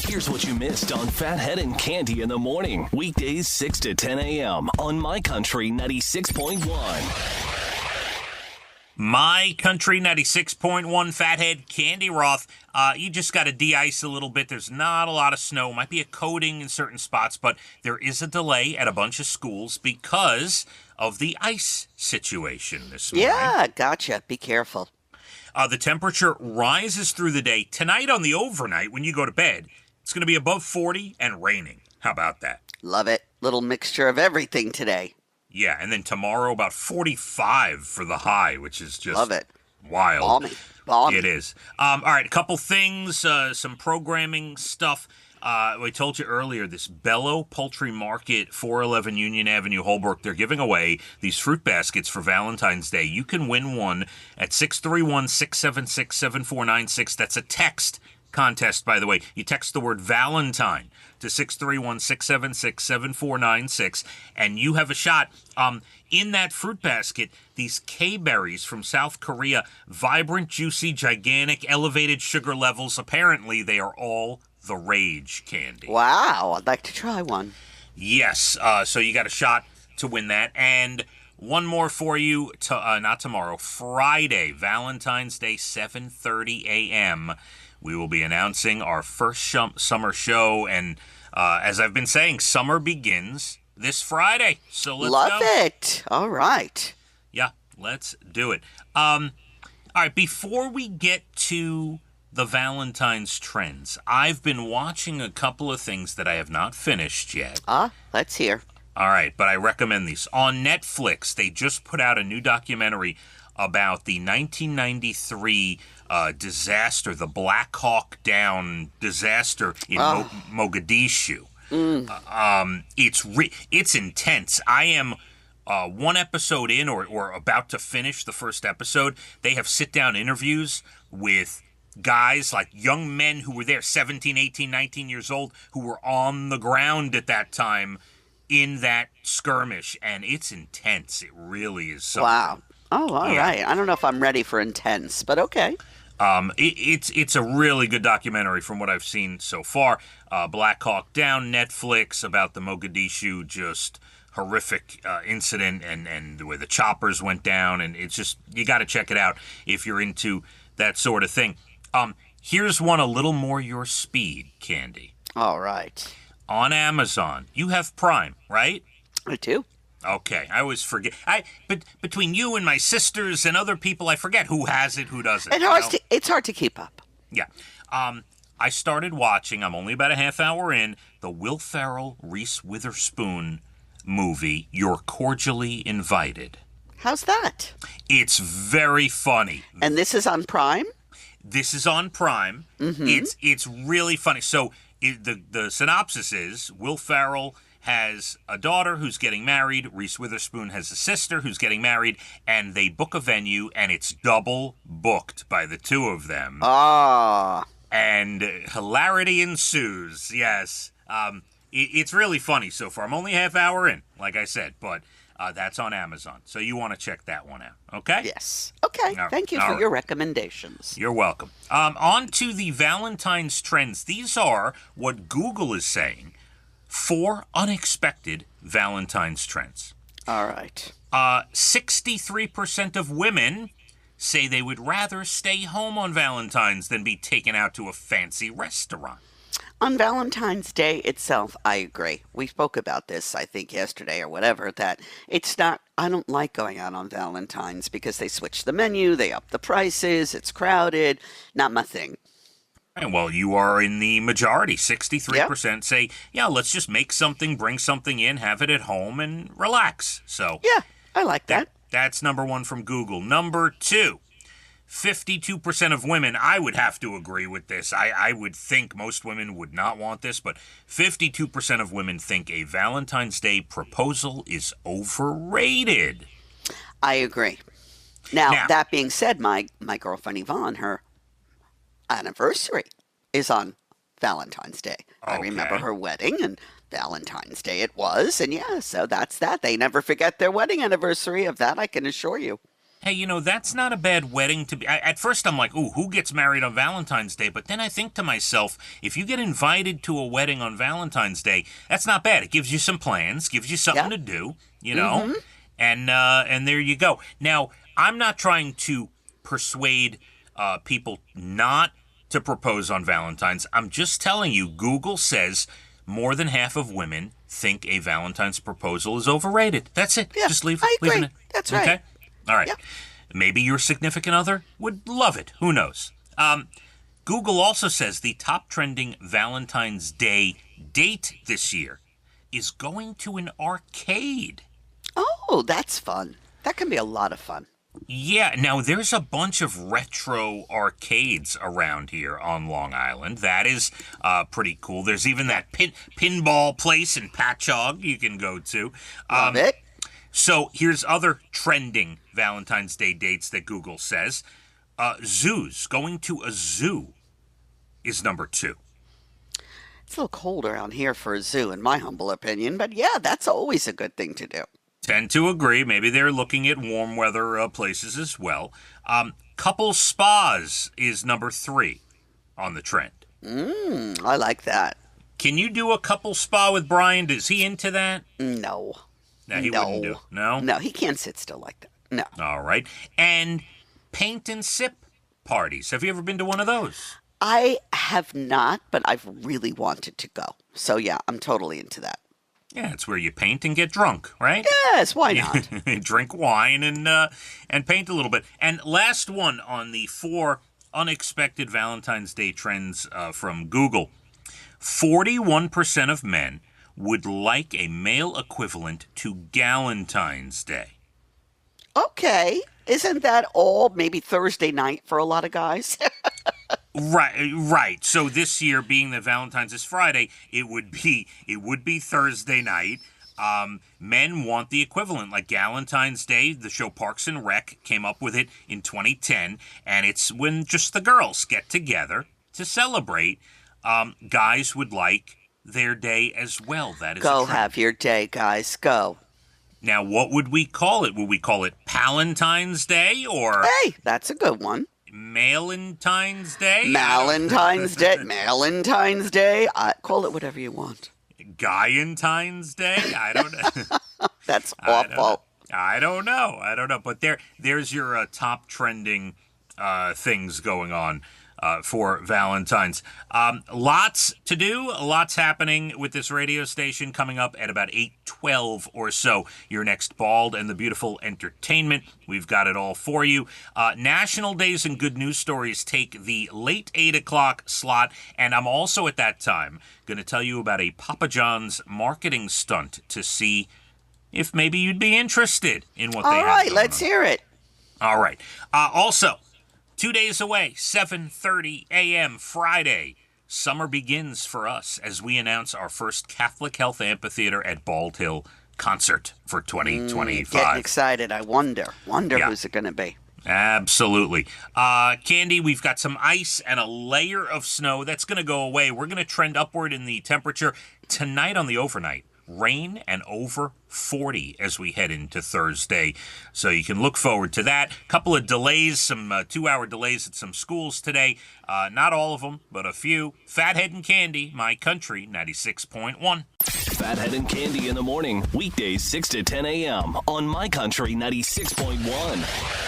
Here's what you missed on Phathead and Cande in the morning. Weekdays 6 to 10 a.m. on My Country 96.1. My Country 96.1 Phathead, Cande Roth. You just got to de-ice a little bit. There's not a lot of snow. Might be a coating in certain spots, but there is a delay at a bunch of schools because of the ice situation this morning. Yeah, gotcha. Be careful. The temperature rises through the day. Tonight on the overnight, when you go to bed, it's going to be above 40 and raining. How about that? Love it. Little mixture of everything today. Yeah, and then tomorrow about 45 for the high, which is just Love it. Wild. Balmy. It is. All right, a couple things, some programming stuff. We told you earlier, this Bello Poultry Market, 411 Union Avenue, Holbrook, they're giving away these fruit baskets for Valentine's Day. You can win one at 631-676-7496. That's a text contest, by the way. You text the word Valentine to 631-676-7496, and you have a shot. In that fruit basket, these K-berries from South Korea, vibrant, juicy, gigantic, elevated sugar levels. Apparently, they are all the rage, Cande. Wow, I'd like to try one. Yes, so you got a shot to win that. And one more for you, not tomorrow, Friday, Valentine's Day, 7:30 a.m., we will be announcing our first summer show. And as I've been saying, summer begins this Friday. So let's Love go. it. All right. Yeah, let's do it. All right, before we get to the Valentine's trends, I've been watching a couple of things that I have not finished yet. Let's hear. All right, but I recommend these. On Netflix, they just put out a new documentary about the 1993 disaster, the Black Hawk Down disaster in Mogadishu. It's intense. I am one episode in or about to finish the first episode. They have sit-down interviews with guys, like young men who were there, 17, 18, 19 years old, who were on the ground at that time in that skirmish, and it's intense. It really is something. Wow. Oh, all right. I don't know if I'm ready for intense, but okay. It's a really good documentary from what I've seen so far. Black Hawk Down, Netflix, about the Mogadishu just horrific incident and where the choppers went down, and it's just, you got to check it out if you're into that sort of thing. Here's one a little more your speed, Cande. All right. On Amazon, you have Prime, right? I do. Okay, I always forget. But between you and my sisters and other people, I forget who has it, who doesn't. It's hard to keep up. Yeah. I started watching, I'm only about a half hour in, the Will Ferrell, Reese Witherspoon movie, You're Cordially Invited. How's that? It's very funny. And this is on Prime? This is on Prime. Mm-hmm. It's really funny. So the synopsis is Will Ferrell has a daughter who's getting married. Reese Witherspoon has a sister who's getting married, and they book a venue, and it's double booked by the two of them. And hilarity ensues. Yes. It's really funny so far. I'm only a half hour in, like I said, but that's on Amazon. So you want to check that one out, okay? Yes. Okay. Thank you for your recommendations. You're welcome. On to the Valentine's trends. These are what Google is saying. 4 unexpected Valentine's trends. All right. 63% of women say they would rather stay home on Valentine's than be taken out to a fancy restaurant. On Valentine's Day itself, I agree. We spoke about this, I think, yesterday or whatever, that it's not, I don't like going out on Valentine's because they switch the menu, they up the prices, it's crowded, not my thing. Well, you are in the majority. 63% say, yeah, let's just make something, bring something in, have it at home, and relax. So yeah, I like that. That's number 1 from Google. Number 2, 52% of women, I would have to agree with this. I would think most women would not want this, but 52% of women think a Valentine's Day proposal is overrated. I agree. Now that being said, my girlfriend Yvonne, her anniversary is on Valentine's Day. Okay. I remember her wedding, and Valentine's Day it was, and yeah, so that's that. They never forget their wedding anniversary, of that I can assure you. Hey, that's not a bad wedding to be. At first, I'm like, ooh, who gets married on Valentine's Day? But then I think to myself, if you get invited to a wedding on Valentine's Day, that's not bad. It gives you some plans, gives you something to do, and there you go. Now, I'm not trying to persuade people not to propose on Valentine's. I'm just telling you, Google says more than half of women think a Valentine's proposal is overrated. That's it. Yeah, Just leave I agree. it. That's right. Okay? All right. Yep. Maybe your significant other would love it. Who knows? Google also says the top trending Valentine's Day date this year is going to an arcade. Oh, that's fun. That can be a lot of fun. Yeah, now there's a bunch of retro arcades around here on Long Island. That is pretty cool. There's even that pinball place in Patchogue you can go to. Love it. So here's other trending Valentine's Day dates that Google says. Zoos. Going to a zoo is number 2. It's a little cold around here for a zoo, in my humble opinion, but yeah, that's always a good thing to do. Tend to agree. Maybe they're looking at warm weather places as well. Couple spas is number 3 on the trend. I like that. Can you do a couple spa with Brian? Is he into that? No. No, he wouldn't do. No? No, he can't sit still like that. No. All right. And paint and sip parties. Have you ever been to one of those? I have not, but I've really wanted to go. So yeah, I'm totally into that. Yeah, it's where you paint and get drunk, right? Yes, why not? Drink wine and paint a little bit. And last one on the 4 unexpected Valentine's Day trends from Google. 41% of men would like a male equivalent to Galentine's Day. Okay. Isn't that all maybe Thursday night for a lot of guys? Right. So this year, being that Valentine's is Friday, it would be Thursday night. Men want the equivalent, like Galentine's Day. The show Parks and Rec came up with it in 2010, and it's when just the girls get together to celebrate. Guys would like their day as well. That is Go a trend. have your day, guys. Go. Now, what would we call it? Would we call it Palentine's Day or Hey, that's a good one. Malentine's Day? Valentine's Day. Valentine's Day. Call it whatever you want. Guyentine's Day? I don't know. That's awful. I don't know. But there's your top trending things going on for Valentine's. Lots to do, lots happening with this radio station. Coming up at about 8:12 or so, your next Bald and the Beautiful entertainment. We've got it all for you. National Days and Good News Stories take the late 8 o'clock slot, and I'm also at that time going to tell you about a Papa John's marketing stunt to see if maybe you'd be interested in what they have. All right, going let's on. hear it. All right. Also, 2 days away, 7:30 a.m. Friday. Summer begins for us as we announce our first Catholic Health Amphitheater at Bald Hill concert for 2025. Getting excited. I wonder Yeah. who's it going to be. Absolutely. Cande, we've got some ice and a layer of snow. That's going to go away. We're going to trend upward in the temperature tonight on the overnight. Rain and over 40 as we head into Thursday. So you can look forward to that. Couple of delays, some 2-hour delays at some schools today. Not all of them, but a few. Phathead and Cande, My Country 96.1. Phathead and Cande in the morning, weekdays 6 to 10 a.m. on My Country 96.1.